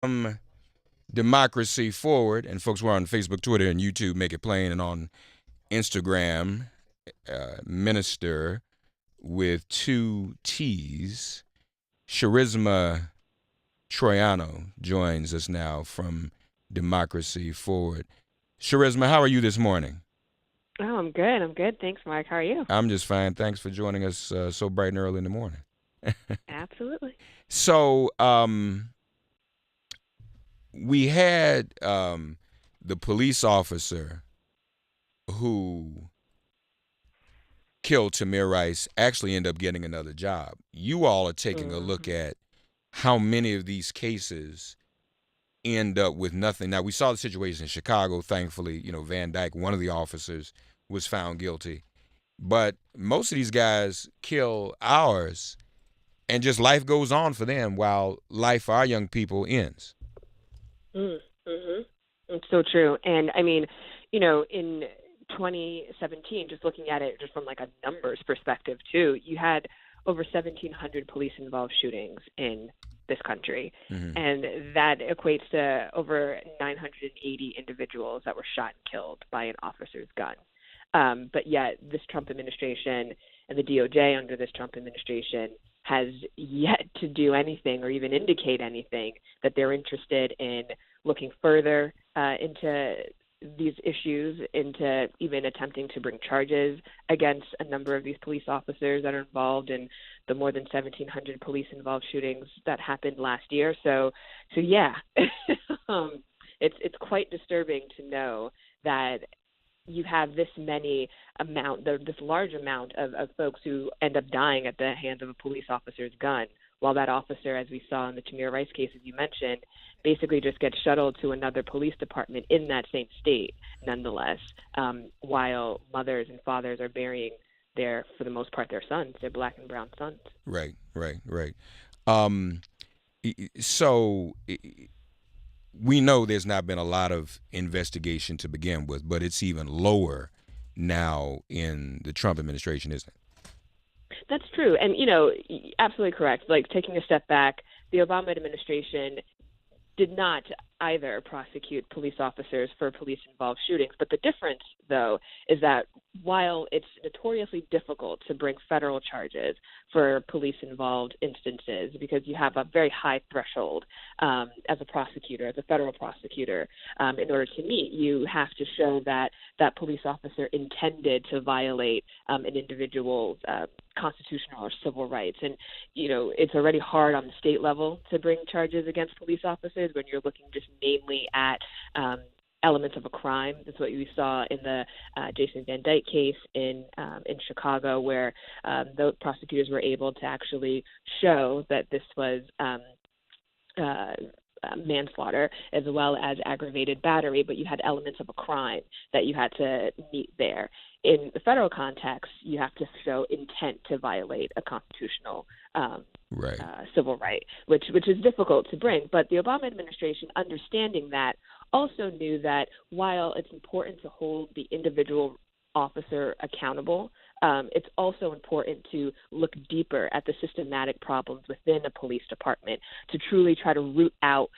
um, Democracy Forward, and folks, we're on Facebook, Twitter, and YouTube. Make it plain, and on Instagram, Minister with two T's. Charisma Troiano joins us now from Democracy Forward. Charisma, how are you this morning? Oh, I'm good. I'm good. Thanks, Mark. How are you? I'm just fine. Thanks for joining us so bright and early in the morning. Absolutely. So, we had the police officer who killed Tamir Rice actually end up getting another job. You all are taking a look hmm at how many of these cases end up with nothing. Now, we saw the situation in Chicago. Thankfully, Van Dyke, one of the officers, was found guilty. But most of these guys kill hours, and just life goes on for them while life for our young people ends. Mm-hmm. It's so true. And I mean, in 2017, just looking at it just from like a numbers perspective too, you had over 1,700 police involved shootings in this country. Mm-hmm. And that equates to over 980 individuals that were shot and killed by an officer's gun. But yet, this Trump administration and the DOJ under this Trump administration has yet to do anything or even indicate anything that they're interested in looking further into these issues, into even attempting to bring charges against a number of these police officers that are involved in the more than 1,700 police involved shootings that happened last year. So yeah, it's quite disturbing to know that you have this large amount of folks who end up dying at the hands of a police officer's gun, while that officer, as we saw in the Tamir Rice case, as you mentioned, basically just gets shuttled to another police department in that same state, nonetheless, while mothers and fathers are burying for the most part, their sons, their black and brown sons. Right, right, right. Um, so we know there's not been a lot of investigation to begin with, but it's even lower now in the Trump administration, isn't That's true. And, absolutely correct. Like taking a step back, the Obama administration did not either prosecute police officers for police involved shootings. But the difference, though, is that while it's notoriously difficult to bring federal charges for police involved instances because you have a very high threshold as a prosecutor, as a federal prosecutor, in order to meet, you have to show that that police officer intended to violate an individual's constitutional or civil rights. And, it's already hard on the state level to bring charges against police officers when you're looking just mainly at elements of a crime. That's what we saw in the Jason Van Dyke case in Chicago, where the prosecutors were able to actually show that this was uh, manslaughter as well as aggravated battery, but you had elements of a crime that you had to meet there. In the federal context, you have to show intent to violate a constitutional it? Right. civil right, which is difficult to bring. But the Obama administration, understanding that, also knew that while it's important to hold the individual officer accountable, it's also important to look deeper at the systematic problems within a police department to truly try to root out,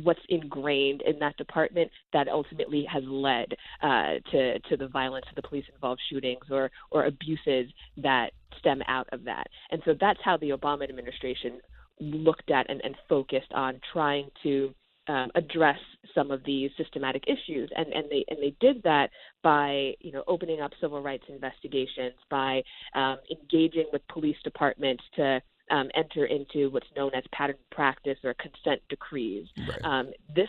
what's ingrained in that department that ultimately has led to the violence of the police-involved shootings or abuses that stem out of that. And so that's how the Obama administration looked at and focused on trying to address some of these systematic issues, and they did that by opening up civil rights investigations, by engaging with police departments to enter into what's known as pattern practice or consent decrees. Right. This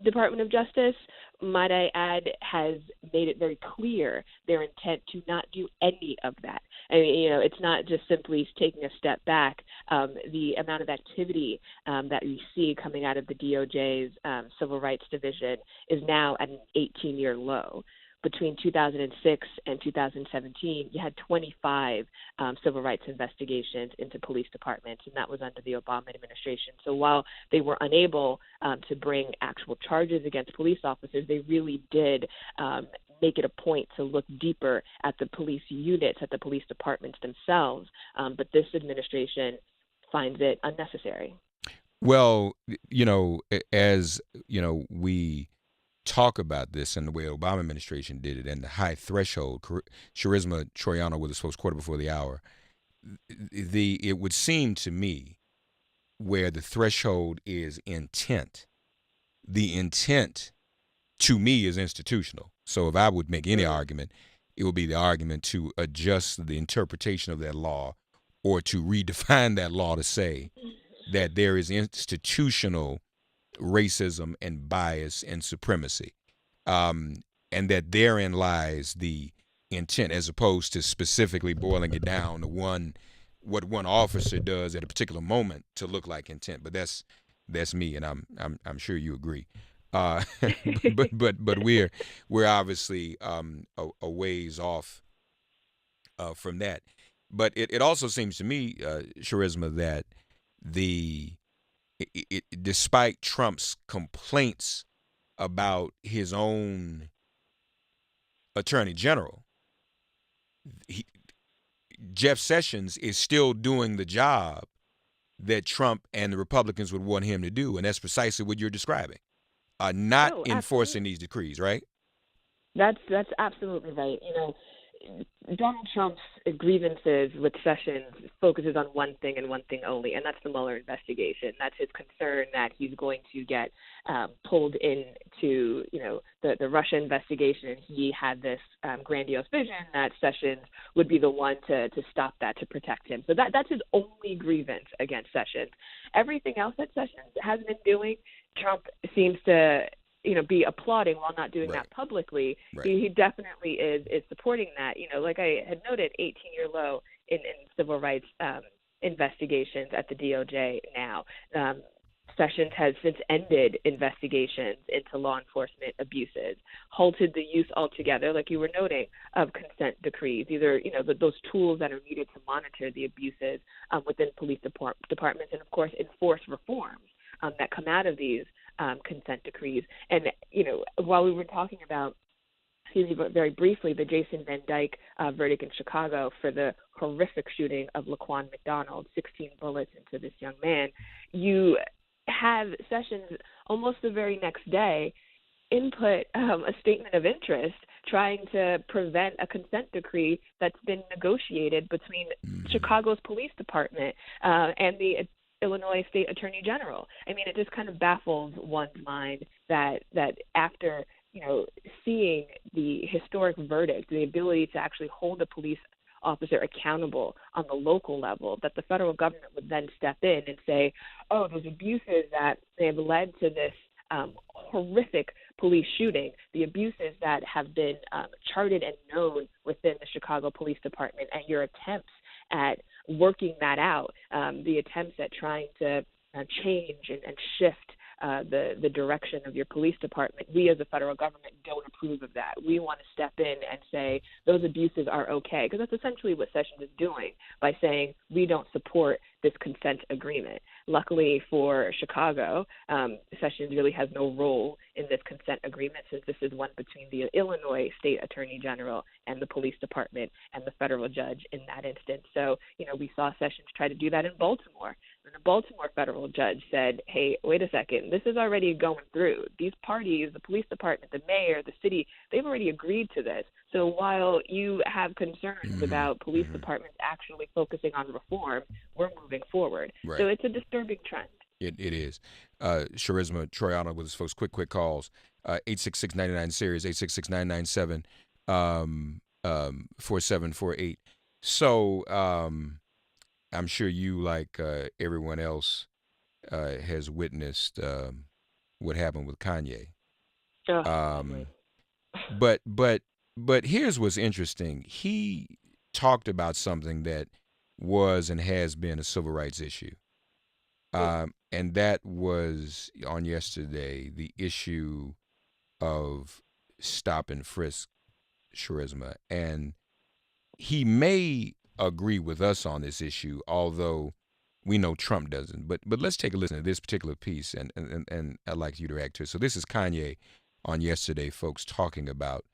Department of Justice, might I add, has made it very clear their intent to not do any of that. I mean, it's not just simply taking a step back. The amount of activity that we see coming out of the DOJ's Civil Rights Division is now at an 18-year low. Between 2006 and 2017, you had 25 civil rights investigations into police departments, and that was under the Obama administration. So while they were unable to bring actual charges against police officers, they really did make it a point to look deeper at the police units, at the police departments themselves. But this administration finds it unnecessary. Well, as we talk about this and the way the Obama administration did it and the high threshold. Charisma Troiano with us folks quarter before the hour. It would seem to me where the threshold is intent. The intent to me is institutional. So if I would make any Mm. argument, it would be the argument to adjust the interpretation of that law or to redefine that law to say that there is institutional racism and bias and supremacy. And that therein lies the intent, as opposed to specifically boiling it down to what one officer does at a particular moment to look like intent. But that's me, and I'm sure you agree. Uh, but we're obviously a ways off from that. But it also seems to me, Charisma, that the despite Trump's complaints about his own attorney general, he, Jeff Sessions is still doing the job that Trump and the Republicans would want him to do, and that's precisely what you're describing. Not Oh, enforcing absolutely. these decrees, right? That's absolutely right. Donald Trump's grievances with Sessions focuses on one thing and one thing only, and that's the Mueller investigation. That's his concern that he's going to get pulled into, the Russia investigation, and he had this grandiose vision that Sessions would be the one to stop that, to protect him. So that's his only grievance against Sessions. Everything else that Sessions has been doing, Trump seems to be applauding while not doing Right, that publicly. right. He definitely is supporting that. Like I had noted, 18-year low in civil rights investigations at the DOJ now. Sessions has since ended investigations into law enforcement abuses, halted the use altogether, like you were noting, of consent decrees, either, those tools that are needed to monitor the abuses within police departments, and, of course, enforce reforms that come out of these consent decrees. And, while we were talking about, but very briefly, the Jason Van Dyke verdict in Chicago for the horrific shooting of Laquan McDonald, 16 bullets into this young man, you have Sessions almost the very next day input a statement of interest trying to prevent a consent decree that's been negotiated between Mm-hmm. Chicago's police department and the Illinois State Attorney General. I mean, it just kind of baffles one's mind that after seeing the historic verdict, the ability to actually hold a police officer accountable on the local level, that the federal government would then step in and say, oh, those abuses that have led to this horrific police shooting, the abuses that have been charted and known within the Chicago Police Department, and your attempts at working that out, the attempts at trying to change and shift the direction of your police department. We as a federal government don't approve of that. We want to step in and say those abuses are okay, because that's essentially what Sessions is doing by saying we don't support this consent agreement. Luckily for Chicago, Sessions really has no role in this consent agreement, since this is one between the Illinois State Attorney General and the police department and the federal judge in that instance. So, we saw Sessions try to do that in Baltimore. And the Baltimore federal judge said, hey, wait a second, this is already going through. These parties, the police department, the mayor, the city, they've already agreed to this. So while you have concerns Mm-hmm. about police Mm-hmm. departments actually focusing on reform, we're moving forward. So Right. it's a disturbing trend. It is. Charisma Troiano with his folks. Quick calls. 866-99 series 866-997 4748. So I'm sure you, like everyone else, has witnessed what happened with Kanye. Oh, lovely. Um, but but but here's what's interesting. He talked about something that was and has been a civil rights issue. And that was on yesterday, the issue of stop and frisk, Charisma. And he may agree with us on this issue, although we know Trump doesn't. But let's take a listen to this particular piece, and I'd like you to react to it. So this is Kanye on yesterday, folks, talking about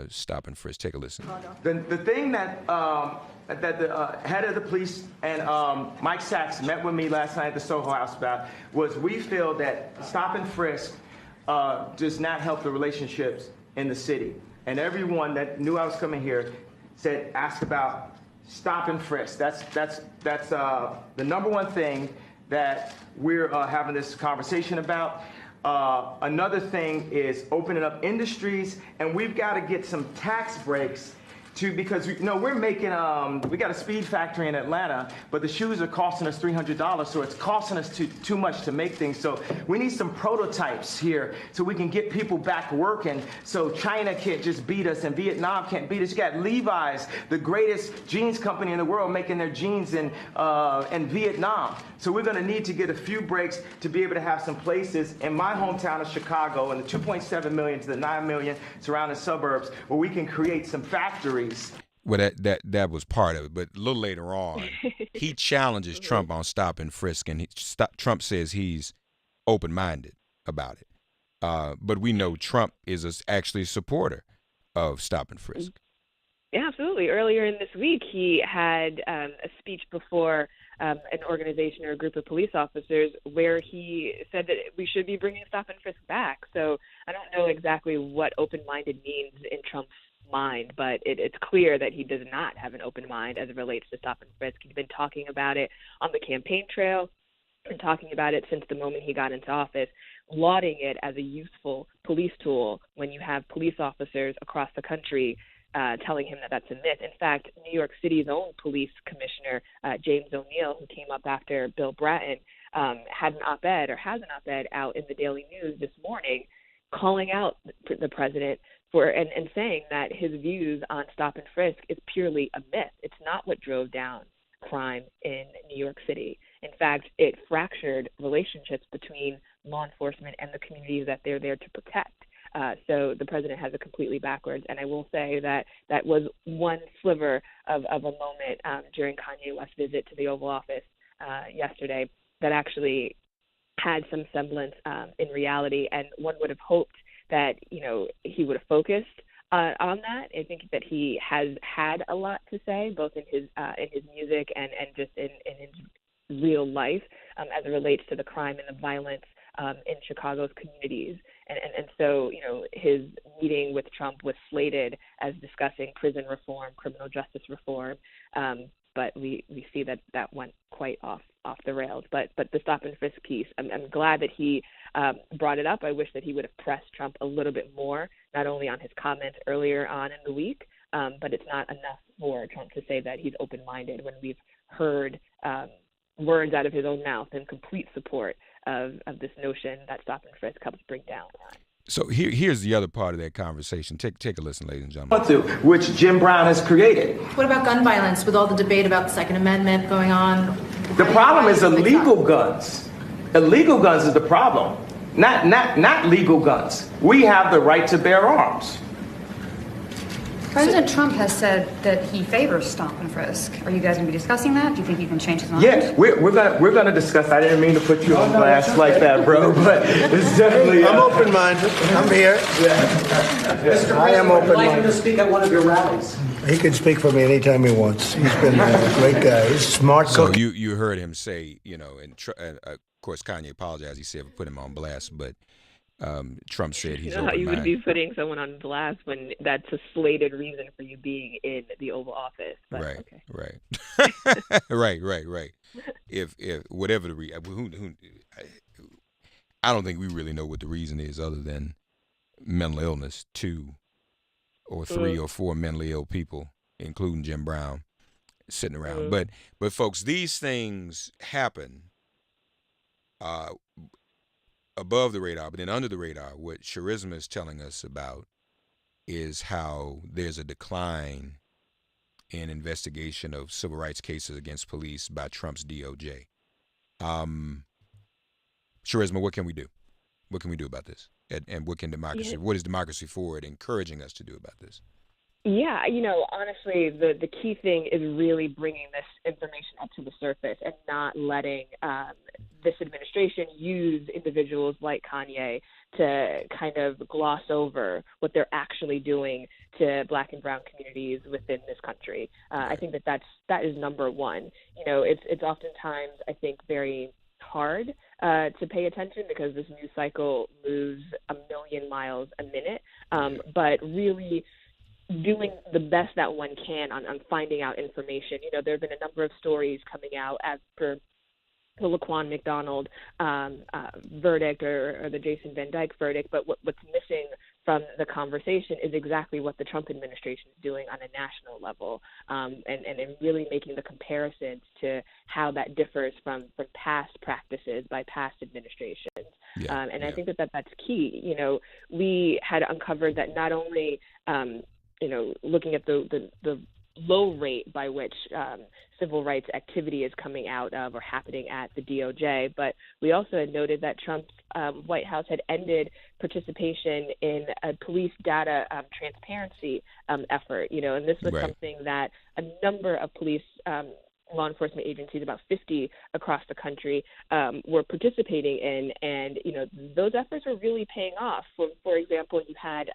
stop and frisk. Take a listen. The thing that the head of the police and Mike Sachs met with me last night at the Soho House about was we feel that stop and frisk does not help the relationships in the city. And everyone that knew I was coming here asked about stop and frisk. That's the number one thing that we're having this conversation about. Another thing is opening up industries, and we've got to get some tax breaks because we're making we got a speed factory in Atlanta, but the shoes are costing us $300, so it's costing us too much to make things. So we need some prototypes here so we can get people back working. So China can't just beat us, and Vietnam can't beat us. You got Levi's, the greatest jeans company in the world, making their jeans in Vietnam. So we're going to need to get a few breaks to be able to have some places in my hometown of Chicago and the 2.7 million to the 9 million surrounding suburbs where we can create some factories. Well, that was part of it, but a little later on, he challenges Trump on stop and frisk, and Trump says he's open-minded about it. But we know Trump is actually a supporter of stop and frisk. Yeah, absolutely. Earlier in this week, he had a speech before an organization or a group of police officers where he said that we should be bringing stop and frisk back. So I don't know exactly what open-minded means in Trump's mind, but it's clear that he does not have an open mind as it relates to stop and frisk. He's been talking about it on the campaign trail and talking about it since the moment he got into office, lauding it as a useful police tool when you have police officers across the country telling him that that's a myth. In fact, New York City's own police commissioner, James O'Neill, who came up after Bill Bratton, has an op-ed out in the Daily News this morning calling out the president and saying that his views on stop and frisk is purely a myth. It's not what drove down crime in New York City. In fact, it fractured relationships between law enforcement and the communities that they're there to protect. So the president has it completely backwards. And I will say that was one sliver of a moment during Kanye West's visit to the Oval Office yesterday that actually had some semblance in reality. And one would have hoped that, he would have focused on that. I think that he has had a lot to say, both in his music and just in his real life as it relates to the crime and the violence in Chicago's communities. And so, his meeting with Trump was slated as discussing prison reform, criminal justice reform, but we see that went quite off the rails. But the stop and frisk piece, I'm glad that he brought it up. I wish that he would have pressed Trump a little bit more, not only on his comments earlier on in the week, but it's not enough for Trump to say that he's open-minded when we've heard words out of his own mouth in complete support of this notion that stop and frisk helps bring down crime. So here's the other part of that conversation. Take a listen, ladies and gentlemen. Which Jim Brown has created. What about gun violence with all the debate about the Second Amendment going on? The problem is illegal guns. Illegal guns is the problem, not legal guns. We have the right to bear arms. President Trump has said that he favors stop and frisk. Are you guys going to be discussing that? Do you think he can change his mind? Yeah, we're gonna discuss. I didn't mean to put you on blast like that, bro. But it's definitely. I'm open-minded. I'm here. Mr. I am President, would you like him open-minded. to speak at one of your rallies? He can speak for me anytime he wants. He's been a great guy. He's smart. So you heard him say, and of course Kanye apologized. He said we put him on blast, but Trump said he's open-minded. You would be putting someone on blast when that's a slated reason for you being in the Oval Office. But, right, okay. right. If whatever the reason, I don't think we really know what the reason is other than mental illness. 2 or 3 or 4 mentally ill people, including Jim Brown, sitting around. But folks, these things happen above the radar, but then under the radar. What Charisma is telling us about is how there's a decline in investigation of civil rights cases against police by Trump's DOJ. Charisma, what can we do? What can we do about this? And what can democracy? What is Democracy Forward encouraging us to do about this? Yeah, honestly, the key thing is really bringing this information up to the surface and not letting this administration use individuals like Kanye to kind of gloss over what they're actually doing to Black and Brown communities within this country. I think that is number one. It's oftentimes, I think, very hard to pay attention because this news cycle moves a million miles a minute, but really doing the best that one can on finding out information. There have been a number of stories coming out as per the Laquan McDonald verdict or the Jason Van Dyke verdict, but what's missing from the conversation is exactly what the Trump administration is doing on a national level, and really making the comparisons to how that differs from past practices by past administrations. I think that's key. We had uncovered that not only looking at the low rate by which civil rights activity is coming out of or happening at the DOJ, but we also had noted that Trump's White House had ended participation in a police data transparency effort, and this was something that a number of police law enforcement agencies, about 50 across the country, were participating in, and those efforts were really paying off. For example, you had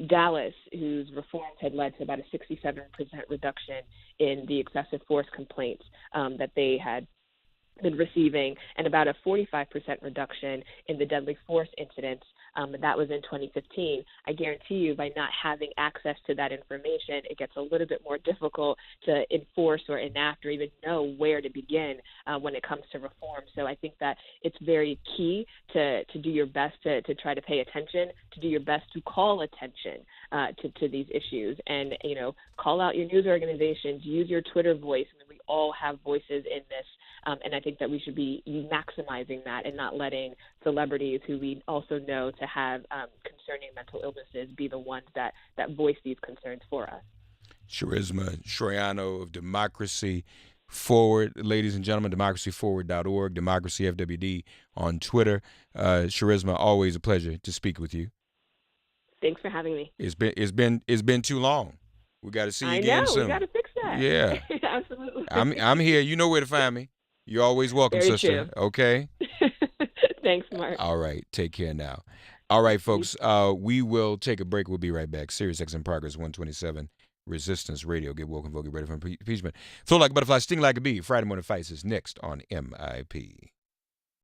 Dallas, whose reforms had led to about a 67% reduction in the excessive force complaints that they had been receiving, and about a 45% reduction in the deadly force incidents. That was in 2015. I guarantee you, by not having access to that information, it gets a little bit more difficult to enforce or enact or even know where to begin when it comes to reform. So I think that it's very key to do your best to try to pay attention, to do your best to call attention to these issues, and call out your news organizations, use your Twitter voice. I mean, we all have voices in this. And I think that we should be maximizing that and not letting celebrities who we also know to have concerning mental illnesses be the ones that voice these concerns for us. Charisma Troiano of Democracy Forward, ladies and gentlemen, democracyforward.org, democracyfwd on Twitter. Charisma, always a pleasure to speak with you. Thanks for having me. It's been too long. We got to see you again soon. We got to fix that. Yeah, absolutely. I'm here. You know where to find me. You're always welcome, Very sister. True. Okay? Thanks, Mark. All right. Take care now. All right, folks. We will take a break. We'll be right back. Sirius XM Progress 127, Resistance Radio. Get woke and vote. Get ready for impeachment. Flow like a butterfly, sting like a bee. Friday Morning Fights is next on MIP.